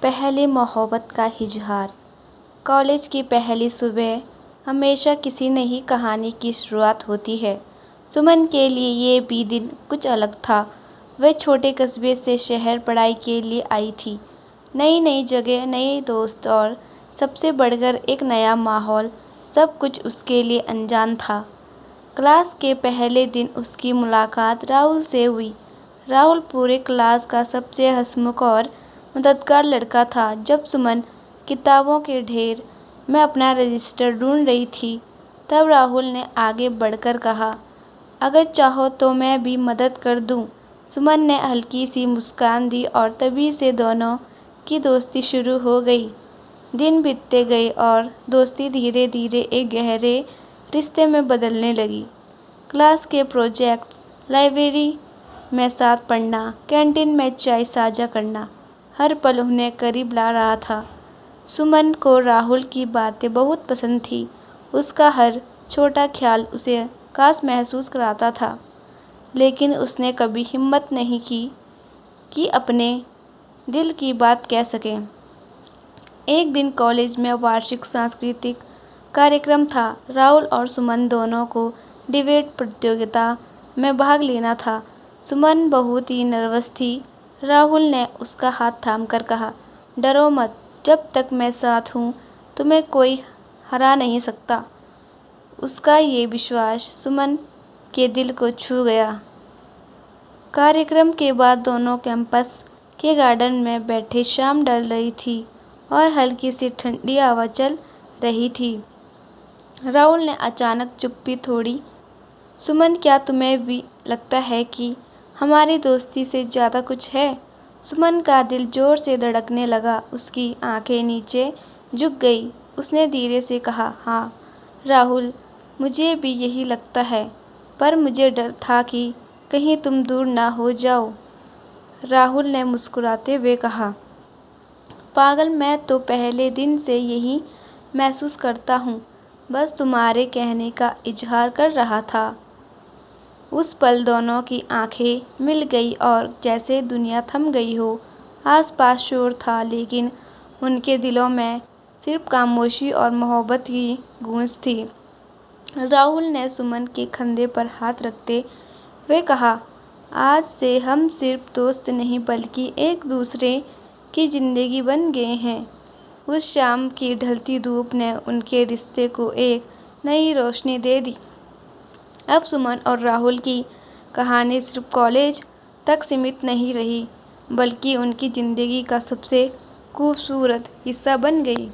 पहली मोहब्बत का इजहार। कॉलेज की पहली सुबह हमेशा किसी नई कहानी की शुरुआत होती है। सुमन के लिए ये भी दिन कुछ अलग था। वह छोटे कस्बे से शहर पढ़ाई के लिए आई थी। नई नई जगह, नए दोस्त और सबसे बढ़कर एक नया माहौल, सब कुछ उसके लिए अनजान था। क्लास के पहले दिन उसकी मुलाकात राहुल से हुई। राहुल पूरे क्लास का सबसे हंसमुख और मददगार लड़का था। जब सुमन किताबों के ढेर में अपना रजिस्टर ढूंढ रही थी, तब राहुल ने आगे बढ़कर कहा, अगर चाहो तो मैं भी मदद कर दूं। सुमन ने हल्की सी मुस्कान दी और तभी से दोनों की दोस्ती शुरू हो गई। दिन बीतते गए और दोस्ती धीरे धीरे एक गहरे रिश्ते में बदलने लगी। क्लास के प्रोजेक्ट्स, लाइब्रेरी में साथ पढ़ना, कैंटीन में चाय साझा करना, हर पल उन्हें करीब ला रहा था। सुमन को राहुल की बातें बहुत पसंद थी। उसका हर छोटा ख्याल उसे खास महसूस कराता था, लेकिन उसने कभी हिम्मत नहीं की कि अपने दिल की बात कह सके। एक दिन कॉलेज में वार्षिक सांस्कृतिक कार्यक्रम था। राहुल और सुमन दोनों को डिबेट प्रतियोगिता में भाग लेना था। सुमन बहुत ही नर्वस थी। राहुल ने उसका हाथ थामकर कहा, डरो मत, जब तक मैं साथ हूँ तुम्हें कोई हरा नहीं सकता। उसका ये विश्वास सुमन के दिल को छू गया। कार्यक्रम के बाद दोनों कैंपस के गार्डन में बैठे, शाम ढल रही थी और हल्की सी ठंडी हवा चल रही थी। राहुल ने अचानक चुप्पी तोड़ी, सुमन, क्या तुम्हें भी लगता है कि हमारी दोस्ती से ज़्यादा कुछ है? सुमन का दिल जोर से धड़कने लगा। उसकी आंखें नीचे झुक गई। उसने धीरे से कहा, हाँ राहुल, मुझे भी यही लगता है, पर मुझे डर था कि कहीं तुम दूर ना हो जाओ। राहुल ने मुस्कुराते हुए कहा, पागल, मैं तो पहले दिन से यही महसूस करता हूँ, बस तुम्हारे कहने का इजहार कर रहा था। उस पल दोनों की आंखें मिल गई और जैसे दुनिया थम गई हो। आसपास शोर था, लेकिन उनके दिलों में सिर्फ खामोशी और मोहब्बत की गूंज थी। राहुल ने सुमन के कंधे पर हाथ रखते हुए कहा, आज से हम सिर्फ दोस्त नहीं बल्कि एक दूसरे की ज़िंदगी बन गए हैं। उस शाम की ढलती धूप ने उनके रिश्ते को एक नई रोशनी दे दी। अब सुमन और राहुल की कहानी सिर्फ कॉलेज तक सीमित नहीं रही, बल्कि उनकी ज़िंदगी का सबसे खूबसूरत हिस्सा बन गई।